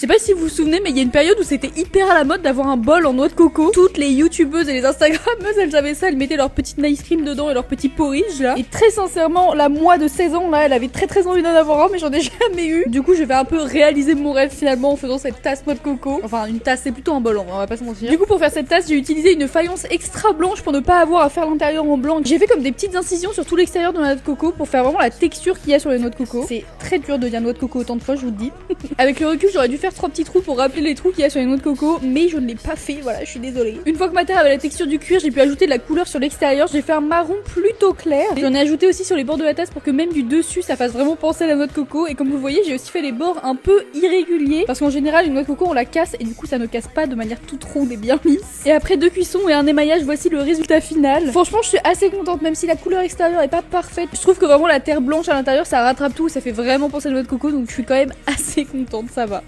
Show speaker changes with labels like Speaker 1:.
Speaker 1: sais pas si vous vous souvenez, mais il y a une période où c'était hyper à la mode d'avoir un bol en noix de coco. Toutes les youtubeuses et les instagrammeuses, elles avaient ça, elles mettaient leur petite ice cream dedans et leur petit porridge là. Et très sincèrement, la moi de 16 ans là, elle avait très envie d'en avoir un, mais j'en ai jamais eu. Du coup, je vais un peu réaliser mon rêve finalement en faisant cette tasse noix de coco. Enfin, une tasse, c'est plutôt un bol, on va pas se mentir. Du coup, pour faire cette tasse, j'ai utilisé une faïence extra blanche pour ne pas avoir à faire l'intérieur en blanc. J'ai fait comme des petites incisions sur tout l'extérieur de la noix de coco pour faire vraiment la texture qu'il y a sur les noix de coco. C'est très dur de dire noix de coco autant de fois, je vous le dis. Avec le recul, j'aurais dû faire 3 petits trous pour rappeler les trous qu'il y a sur les noix de coco, mais je ne l'ai pas fait, voilà, je suis désolée. Une fois que ma terre avait la texture du cuir, j'ai pu ajouter de la couleur sur l'extérieur. J'ai fait un marron plutôt clair. J'en ai ajouté aussi sur les bords de la tasse pour que même du dessus, ça fasse vraiment penser à la noix de coco. Et comme vous voyez, j'ai aussi fait les bords un peu irréguliers, parce qu'en général, une noix de coco, on la casse et du coup, ça ne casse pas de manière toute ronde et bien lisse. Et après 2 cuissons et un émaillage, voici le résultat final. Franchement, je suis assez contente, même si la couleur extérieure est pas parfaite. Je trouve que vraiment la terre blanche à l'intérieur, ça rattrape tout, ça fait vraiment penser à la noix de coco, donc je suis quand même assez contente, ça va.